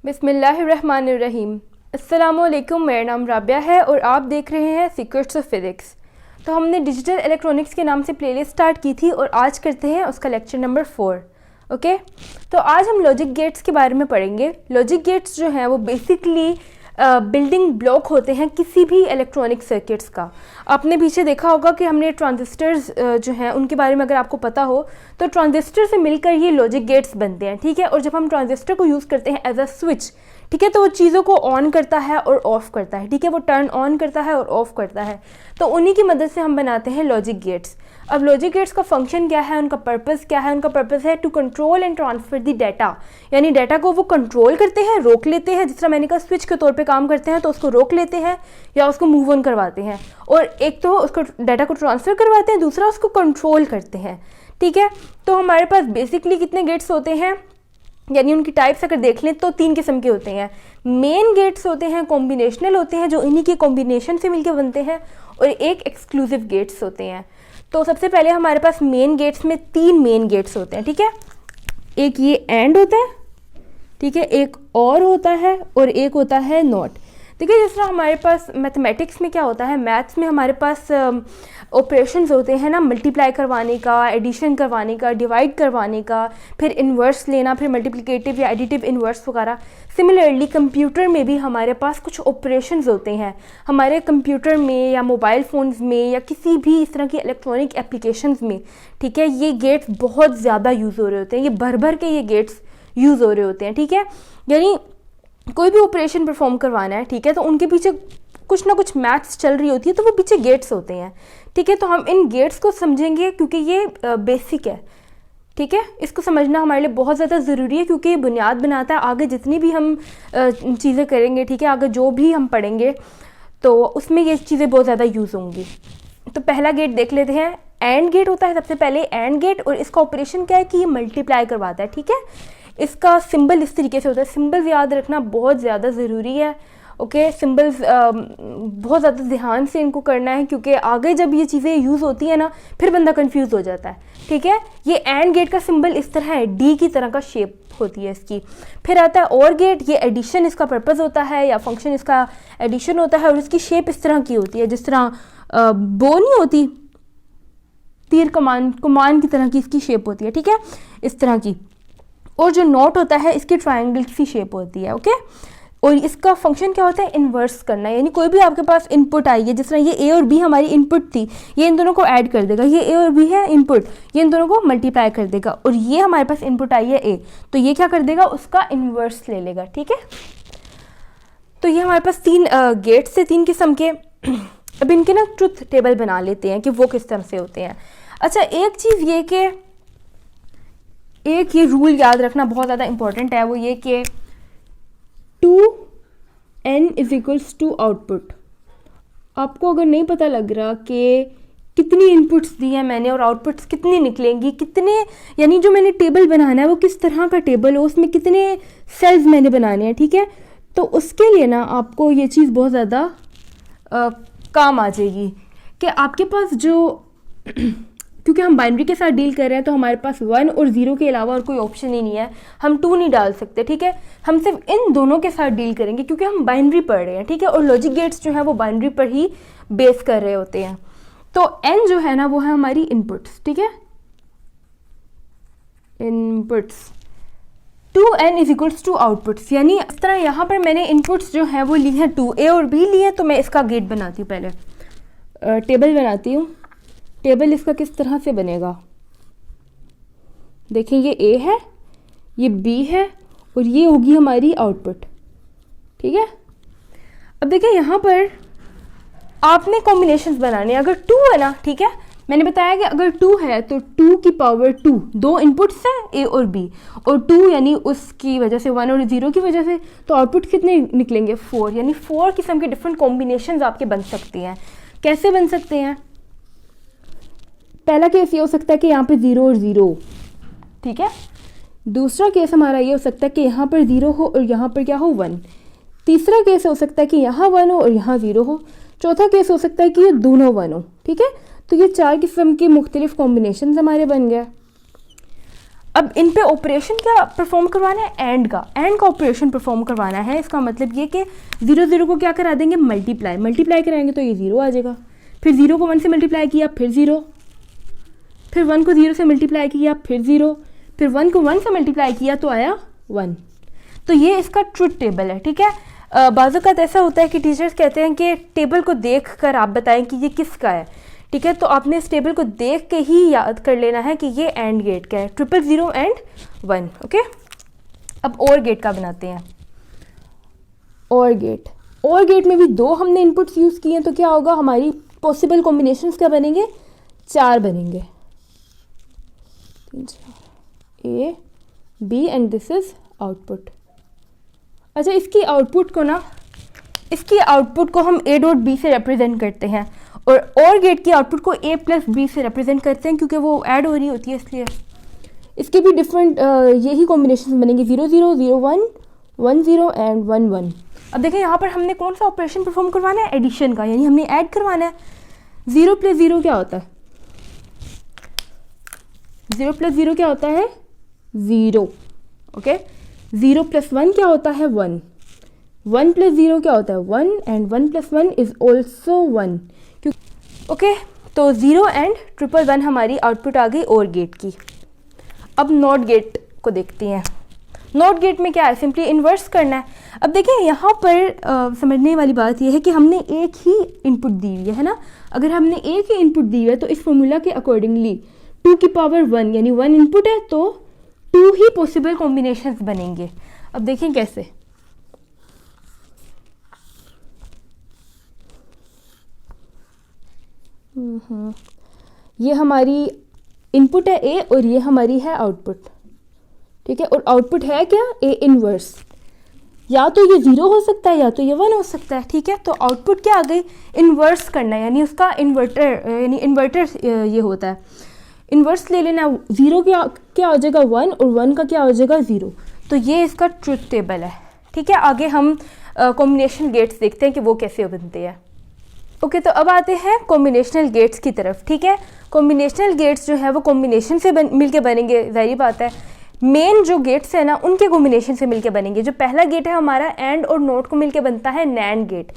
बिस्मिल्लाहिर्रहमानिर्रहीम। अस्सलामुअलैकुम। मेरा नाम राबिया है और आप देख रहे हैं सीक्रेट्स ऑफ फिज़िक्स। तो हमने डिजिटल इलेक्ट्रॉनिक्स के नाम से प्लेलिस्ट स्टार्ट की थी और आज करते हैं उसका लेक्चर नंबर 4। ओके, तो आज हम लॉजिक गेट्स के बारे में पढ़ेंगे। लॉजिक गेट्स जो हैं वो बेसिकली बिल्डिंग ब्लॉक होते हैं किसी भी इलेक्ट्रॉनिक सर्किट्स का। आपने पीछे देखा होगा कि हमने ट्रांजिस्टर्स जो हैं उनके बारे में अगर आपको पता हो तो ट्रांजिस्टर से मिलकर ये लॉजिक गेट्स बनते हैं, ठीक है। और जब हम ट्रांजिस्टर को यूज़ करते हैं एज अ स्विच, ठीक है, तो वो चीज़ों को ऑन करता है और ऑफ़ करता है, ठीक है, वो टर्न ऑन करता है और ऑफ़ करता है। तो उन्हीं की मदद से हम बनाते हैं लॉजिक गेट्स। अब लॉजिक गेट्स का फंक्शन क्या है, उनका पर्पस क्या है? उनका पर्पस है to control and transfer the data, यानी डाटा को वो कंट्रोल करते हैं, रोक लेते हैं। जिस तरह मैंने कहा स्विच के तौर पे काम करते हैं, तो उसको रोक लेते हैं या उसको मूव ऑन करवाते हैं। और एक तो उसको डाटा को ट्रांसफ़र करवाते हैं, दूसरा उसको कंट्रोल करते हैं, ठीक है। तो हमारे पास बेसिकली कितने गेट्स होते हैं, यानी उनकी टाइप्स अगर देख लें तो 3 किस्म के होते हैं। मेन गेट्स होते हैं, कॉम्बिनेशनल होते हैं जो इन्हीं के कॉम्बिनेशन से मिलकर बनते हैं, और एक एक्सक्लूसिव गेट्स होते हैं। तो सबसे पहले हमारे पास मेन गेट्स में 3 मेन गेट्स होते हैं, ठीक है। एक ये एंड होता है, ठीक है, एक और होता है और एक होता है नॉट। ठीक है, जिस तरह हमारे पास मैथमेटिक्स में क्या होता है, मैथ्स में हमारे पास ऑपरेशंस होते हैं ना, मल्टीप्लाई करवाने का, एडिशन करवाने का, डिवाइड करवाने का, फिर इन्वर्स लेना, फिर मल्टीप्लिकेटिव या एडिटिव इन्वर्स वगैरह। सिमिलरली कंप्यूटर में भी हमारे पास कुछ ऑपरेशंस होते हैं। हमारे कंप्यूटर में या मोबाइल फ़ोन्स में या किसी भी इस तरह की इलेक्ट्रॉनिक एप्लीकेशंस में, ठीक है, ये गेट्स बहुत ज़्यादा यूज़ हो रहे होते हैं। ये भर भर के ये गेट्स यूज़ हो रहे होते हैं, ठीक है। यानी कोई भी ऑपरेशन परफॉर्म करवाना है, ठीक है, तो उनके पीछे कुछ ना कुछ मैथ्स चल रही होती है, तो वो पीछे गेट्स होते हैं, ठीक है। तो हम इन गेट्स को समझेंगे क्योंकि ये बेसिक है, ठीक है। इसको समझना हमारे लिए बहुत ज़्यादा ज़रूरी है क्योंकि ये बुनियाद बनाता है आगे जितनी भी हम चीज़ें करेंगे, ठीक है, आगे जो भी हम पढ़ेंगे तो उसमें ये चीज़ें बहुत ज़्यादा यूज़ होंगी। तो पहला गेट देख लेते हैं। एंड गेट होता है सबसे पहले, एंड गेट, और इसका ऑपरेशन क्या है कि ये मल्टीप्लाई करवाता है, ठीक है। इसका सिंबल इस तरीके से होता है। सिंबल्स याद रखना बहुत ज़्यादा ज़रूरी है, ओके। सिंबल्स बहुत ज़्यादा ध्यान से इनको करना है क्योंकि आगे जब ये चीज़ें यूज़ होती है ना, फिर बंदा कंफ्यूज हो जाता है, ठीक है। ये एंड गेट का सिंबल इस तरह है, डी की तरह का शेप होती है इसकी। फिर आता है और गेट, ये एडिशन इसका पर्पस होता है या फंक्शन इसका एडिशन होता है, और इसकी शेप इस तरह की होती है जिस तरह बो नहीं होती, तीर कमान की तरह की इसकी शेप होती है, ठीक है, इस तरह की। और जो नोट होता है इसकी ट्रायंगल की शेप होती है, ओके। और इसका फंक्शन क्या होता है, इन्वर्स करना, यानी कोई भी आपके पास इनपुट आई है, जिस तरह ये ए और बी हमारी इनपुट थी, ये इन दोनों को ऐड कर देगा। ये ए और बी है इनपुट, ये इन दोनों को मल्टीप्लाई कर देगा। और ये हमारे पास इनपुट आई है ए, तो ये क्या कर देगा, उसका इन्वर्स ले लेगा, ठीक है। तो ये हमारे पास 3 गेट्स से 3 किस्म के। अब इनके ना ट्रुथ टेबल बना लेते हैं कि वो किस तरह से होते हैं। अच्छा, एक चीज़ ये कि एक ये रूल याद रखना बहुत ज़्यादा इंपॉर्टेंट है, वो ये कि 2n = आउटपुट। आपको अगर नहीं पता लग रहा कि कितनी इनपुट्स दी हैं मैंने और आउटपुट्स कितनी निकलेंगी, कितने, यानी जो मैंने टेबल बनाना है वो किस तरह का टेबल हो, उसमें कितने सेल्स मैंने बनाने हैं, ठीक है, तो उसके लिए ना आपको ये चीज़ बहुत ज़्यादा काम आ जाएगी कि आपके पास जो क्योंकि हम बाइनरी के साथ डील कर रहे हैं तो हमारे पास 1 और 0 के अलावा और कोई ऑप्शन ही नहीं है। हम 2 नहीं डाल सकते, ठीक है। हम सिर्फ इन दोनों के साथ डील करेंगे क्योंकि हम बाइनरी पढ़ रहे हैं, ठीक है। और लॉजिक गेट्स जो है वो बाइनरी पर ही बेस कर रहे होते हैं। तो n जो है ना वो है हमारी इनपुट्स, ठीक है, इनपुट्स। 2n = आउटपुट्स, यानी इस तरह यहाँ पर मैंने इनपुट्स जो हैं वो ली हैं 2, ए और बी लिए। तो मैं इसका गेट बनाती हूँ, पहले टेबल बनाती हूँ। टेबल इसका किस तरह से बनेगा, देखें, ये ए है, ये बी है और ये होगी हमारी आउटपुट, ठीक है। अब देखिए यहाँ पर आपने कॉम्बिनेशंस बनाने, अगर 2 है ना, ठीक है, मैंने बताया कि अगर 2 है तो 2 की पावर 2, 2 इनपुट्स हैं ए और बी, और 2 यानी उसकी वजह से 1 और 0 की वजह से, तो आउटपुट कितने निकलेंगे, 4, यानी 4 किस्म के डिफरेंट कॉम्बिनेशंस आपके बन सकती हैं। कैसे बन सकते हैं? पहला केस ये हो सकता है कि यहाँ पे 0 और 0, ठीक है। दूसरा केस हमारा ये हो सकता है कि यहाँ पर 0 हो और यहाँ पर क्या हो, 1। तीसरा केस हो सकता है कि यहाँ 1 हो और यहाँ 0 हो। चौथा केस हो सकता है कि ये दोनों 1 हो, ठीक है। तो ये 4 किस्म के मुख्तलिफ कॉम्बिनेशन हमारे बन गए। अब इन पे ऑपरेशन क्या परफॉर्म करवाना है, एंड का ऑपरेशन परफॉर्म करवाना है। इसका मतलब ये कि 0 0 को क्या करा देंगे, मल्टीप्लाई कराएंगे तो ये 0 आ जाएगा, फिर 0 को 1 से मल्टीप्लाई किया फिर 0, फिर 1 को 0 से मल्टीप्लाई किया फिर 0, फिर 1 को 1 से मल्टीप्लाई किया तो आया 1। तो ये इसका ट्रुथ टेबल है, ठीक है। बाज़-औक़ात ऐसा होता है कि टीचर्स कहते हैं कि टेबल को देख कर आप बताएं कि ये किसका है, ठीक है। तो आपने इस टेबल को देख के ही याद कर लेना है कि ये एंड गेट का है, 0 0 एंड 1, ओके। अब और गेट का बनाते हैं। और गेट में भी 2 हमने इनपुट्स यूज़ किए हैं, तो क्या होगा, हमारी पॉसिबल कॉम्बिनेशंस क्या बनेंगे, 4 बनेंगे, A B and this is output. अच्छा, इसकी आउटपुट को हम A डॉट B से रिप्रेजेंट करते हैं और गेट की आउटपुट को A प्लस B से रिप्रेजेंट करते हैं, क्योंकि वो ऐड हो रही होती है इसलिए। इसके भी डिफरेंट यही कॉम्बिनेशन बनेंगे, 0 0 0 1 1 0 एंड 1 1। अब देखें यहाँ पर हमने कौन सा ऑपरेशन परफॉर्म करवाना है, एडिशन का, यानी हमने ऐड करवाना है। 0 प्लस 0 क्या होता है, 0 प्लस 0 क्या होता है, 0, ओके। 0 प्लस 1 क्या होता है, 1। 1 प्लस 0 क्या होता है, 1 and 1 plus 1 is also 1, okay. तो 0 एंड 1 1 हमारी आउटपुट आ गई और गेट की। अब नॉट गेट को देखते हैं। नॉट गेट में क्या है, सिंपली इन्वर्स करना है। अब देखिए यहाँ पर समझने वाली बात यह है कि हमने एक ही इनपुट दी हुई है ना। अगर हमने एक ही इनपुट दी हुई है तो इस फॉर्मूला के अकॉर्डिंगली 2 की पावर 1 यानी 1 इनपुट है तो 2 ही पॉसिबल कॉम्बिनेशंस बनेंगे। अब देखें कैसे, ये हमारी इनपुट है A और ये हमारी है आउटपुट, ठीक है। और आउटपुट है क्या, A इनवर्स। या तो ये 0 हो सकता है या तो ये 1 हो सकता है, ठीक है। तो आउटपुट क्या आ गई, इन्वर्स करना है, यानी उसका इन्वर्टर ये होता है, इन्वर्स ले लेना। 0 क्या हो जाएगा 1 और 1 का क्या हो जाएगा 0। तो ये इसका ट्रुथ टेबल है, ठीक है। आगे हम कॉम्बिनेशन गेट्स देखते हैं कि वो कैसे बनते हैं। ओके, तो अब आते हैं कॉम्बिनेशनल गेट्स की तरफ, ठीक है। कॉम्बिनेशनल गेट्स जो है वो कॉम्बिनेशन से मिलके बनेंगे, ज़ाहिर बात है। मेन जो गेट्स है ना उनके कॉम्बिनेशन से मिलके बनेंगे। जो पहला गेट है हमारा एंड और नॉट को मिलके बनता है नैंड गेट,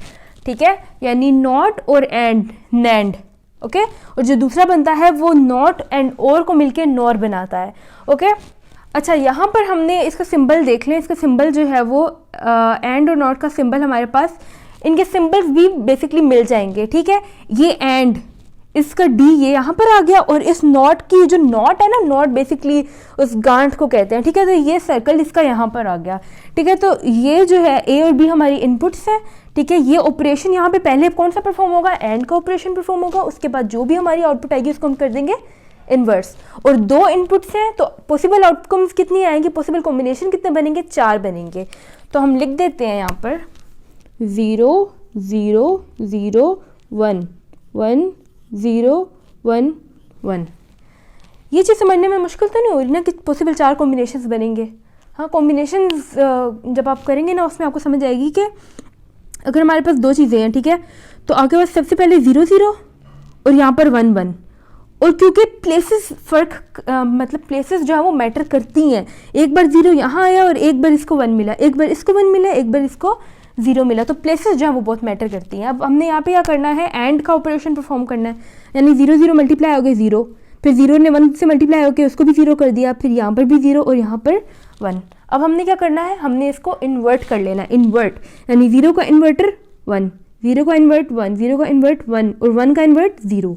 ठीक है, यानी नॉट और एंड, नैंड, ओके। और जो दूसरा बनता है वो नॉट एंड और को मिलके नॉर बनाता है, ओके। अच्छा, यहाँ पर हमने इसका सिंबल देख लें। इसका सिंबल जो है वो एंड और नॉट का सिंबल हमारे पास, इनके सिंबल्स भी बेसिकली मिल जाएंगे, ठीक है। ये एंड, इसका डी ये यहाँ पर आ गया और इस नॉट की जो नॉट है ना, नॉट बेसिकली उस गांठ को कहते हैं, ठीक है। तो ये सर्कल इसका यहाँ पर आ गया, ठीक है। तो ये जो है ए और बी हमारी इनपुट्स हैं, ठीक है। ये ऑपरेशन यहाँ पे पहले कौन सा परफॉर्म होगा, एंड का ऑपरेशन परफॉर्म होगा। उसके बाद जो भी हमारी आउटपुट आएगी उसको हम कर देंगे इनवर्स। और 2 इनपुट्स हैं तो पॉसिबल आउटकम्स कितनी आएंगी, पॉसिबल कॉम्बिनेशन कितने बनेंगे, 4 बनेंगे। तो हम लिख देते हैं यहाँ पर 0 0 0 1 1 0 1 1। ये चीज़ समझने में मुश्किल तो नहीं हो रही ना कि पॉसिबल 4 कॉम्बिनेशंस बनेंगे। हाँ, कॉम्बिनेशंस जब आप करेंगे ना उसमें आपको समझ आएगी कि अगर हमारे पास 2 चीज़ें हैं, ठीक है, तो आपके पास सबसे पहले 0 0 और यहाँ पर 1 1। और क्योंकि प्लेसेस मतलब प्लेसेस जो है वो मैटर करती हैं। एक बार 0 यहाँ आया और एक बार इसको 1 मिला, एक बार इसको 1 मिला, एक बार इसको 0 मिला, तो प्लेसेस जो है वो बहुत मैटर करती हैं। अब हमने यहाँ पे क्या करना है, एंड का ऑपरेशन परफॉर्म करना है, यानी 0 0 मल्टीप्लाई हो गए 0, फिर 0 ने 1 से मल्टीप्लाई होकर उसको भी 0 कर दिया, फिर यहाँ पर भी 0 और यहाँ पर 1। अब हमने क्या करना है, हमने इसको इन्वर्ट कर लेना, इन्वर्ट यानी 0 का इन्वर्टर 1, 0 का इन्वर्ट 1, 0 का इन्वर्ट 1 और 1 का इन्वर्ट 0।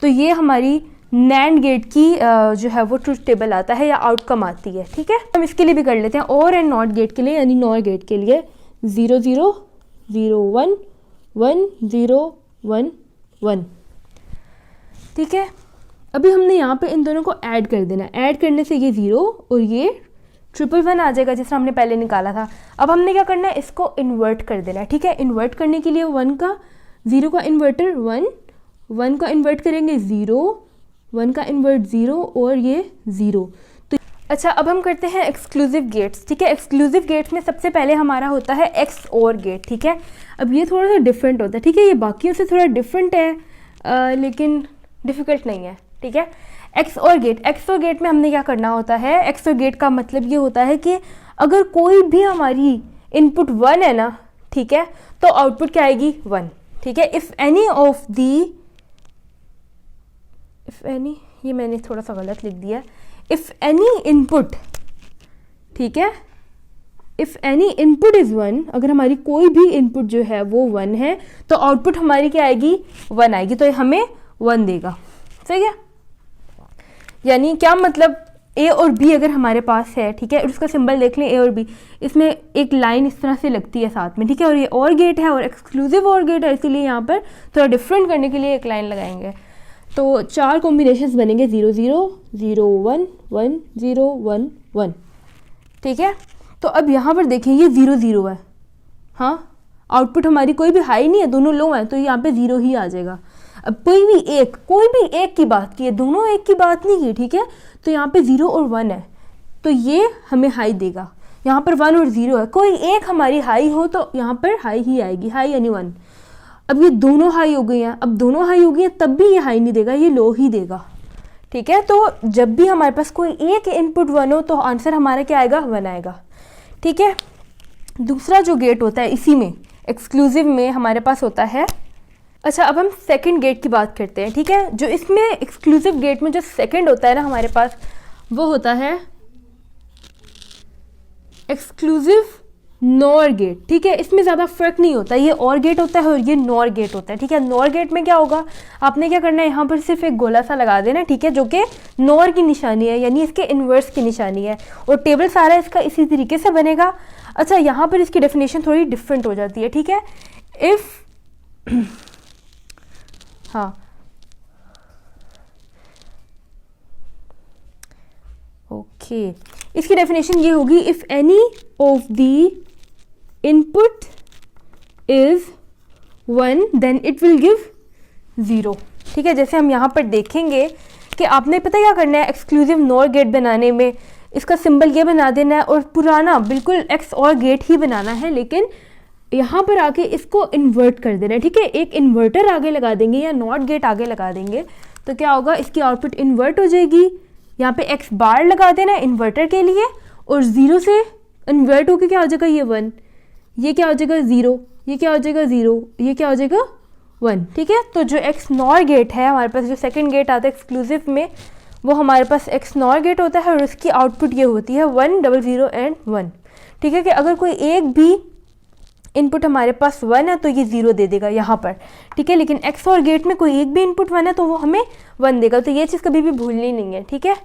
तो ये हमारी नैंड गेट की जो है वो ट्रुथ टेबल आता है या आउटकम आती है, ठीक है। हम इसके लिए भी कर लेते हैं, और एंड नॉट गेट के लिए यानी नॉर गेट के लिए 0 0 0 1 1 0 1 1, ठीक है। अभी हमने यहाँ पे इन दोनों को ऐड कर देना, ऐड करने से ये 0 और ये 1 आ जाएगा जिस तरह हमने पहले निकाला था। अब हमने क्या करना है, इसको इन्वर्ट कर देना है, ठीक है। इन्वर्ट करने के लिए 0 का इन्वर्टर 1, 1 का इन्वर्ट करेंगे 0, 1 का इन्वर्ट 0 और ये 0। तो अच्छा, अब हम करते हैं एक्सक्लूसिव गेट्स, ठीक है। एक्सक्लूसिव गेट्स में सबसे पहले हमारा होता है एक्स और गेट, ठीक है। अब ये थोड़ा सा डिफरेंट होता है, ठीक है, ये बाकियों से थोड़ा डिफरेंट है लेकिन डिफ़िकल्ट नहीं है, ठीक है। एक्स और गेट में हमने क्या करना होता है, एक्स और गेट का मतलब ये होता है कि अगर कोई भी हमारी इनपुट 1 है ना, ठीक है, तो आउटपुट क्या आएगी 1, ठीक है। इफ एनी, ये मैंने थोड़ा सा गलत लिख दिया, इफ एनी इनपुट, ठीक है, इफ एनी इनपुट इज 1, अगर हमारी कोई भी इनपुट जो है वो 1 है तो आउटपुट हमारी क्या आएगी 1 आएगी, तो ये हमें 1 देगा, सही है। यानी क्या मतलब, ए और बी अगर हमारे पास है, ठीक है, उसका सिंबल देख लें ए और बी, इसमें एक लाइन इस तरह से लगती है साथ में, ठीक है, और ये और गेट है और एक्सक्लूसिव और गेट है, इसीलिए यहाँ पर थोड़ा डिफरेंट करने के लिए एक लाइन लगाएंगे। तो 4 कॉम्बिनेशंस बनेंगे 0 0 0 1 1 0 1 1, ठीक है। तो अब यहाँ पर देखें ये 0 0 है, हाँ, आउटपुट हमारी कोई भी हाई नहीं है, दोनों लो हैं, तो यहाँ पे 0 ही आ जाएगा। अब कोई भी एक की बात की है, दोनों एक की बात नहीं की, ठीक है, तो यहाँ पे 0 और 1 है, तो ये हमें हाई देगा। यहाँ पर 1 और 0 है, कोई एक हमारी हाई हो तो यहाँ पर हाई ही आएगी, हाई यानी 1। अब ये दोनों हाई हो गई हैं, अब दोनों हाई हो गई हैं तब भी ये हाई नहीं देगा, ये लो ही देगा, ठीक है। तो जब भी हमारे पास कोई एक इनपुट 1 हो तो आंसर हमारा क्या आएगा 1 आएगा, ठीक है। दूसरा जो गेट होता है इसी में एक्सक्लूसिव में हमारे पास होता है, अच्छा अब हम सेकंड गेट की बात करते हैं, ठीक है। जो इसमें एक्सक्लूसिव गेट में जो सेकंड होता है ना हमारे पास, वो होता है एक्सक्लूसिव नॉर गेट, ठीक है। इसमें ज़्यादा फर्क नहीं होता, ये और गेट होता है और ये नॉर गेट होता है, ठीक है। नॉर गेट में क्या होगा, आपने क्या करना है, यहाँ पर सिर्फ एक गोला सा लगा देना, ठीक है, जो कि नॉर की निशानी है, यानी इसके इन्वर्स की निशानी है, और टेबल सारा इसका इसी तरीके से बनेगा। अच्छा यहाँ पर इसकी डेफिनेशन थोड़ी डिफरेंट हो जाती है, ठीक है। इफ़ हाँ, ओके, इसकी डेफिनेशन ये होगी, if any of the input is 1 then it will give 0, ठीक है। जैसे हम यहाँ पर देखेंगे कि आपने पता क्या करना है, एक्सक्लूसिव नॉर गेट बनाने में इसका सिंबल ये बना देना है और पुराना बिल्कुल एक्स और गेट ही बनाना है, लेकिन यहाँ पर आके इसको इन्वर्ट कर देना है, ठीक है। एक इन्वर्टर आगे लगा देंगे या नॉट गेट आगे लगा देंगे तो क्या होगा, इसकी आउटपुट इन्वर्ट हो जाएगी। यहाँ पे एक्स बार लगा देना है इन्वर्टर के लिए, और 0 से इन्वर्ट होकर क्या हो जाएगा ये 1, ये क्या हो जाएगा 0, ये क्या हो जाएगा 0, ये क्या हो जाएगा 1, ठीक है। तो जो एक्स नॉर गेट है हमारे पास, जो सेकेंड गेट आता है एक्सक्लूसिव में, वो हमारे पास एक्स नॉर गेट होता है और उसकी आउटपुट ये होती है 1 0 0 एंड 1, ठीक है। कि अगर कोई एक भी इनपुट हमारे पास 1 है तो ये 0 दे देगा यहाँ पर, ठीक है। लेकिन एक्स और गेट में कोई एक भी इनपुट 1 है तो वो हमें 1 देगा, तो ये चीज़ कभी भी भूलनी नहीं है, ठीक है।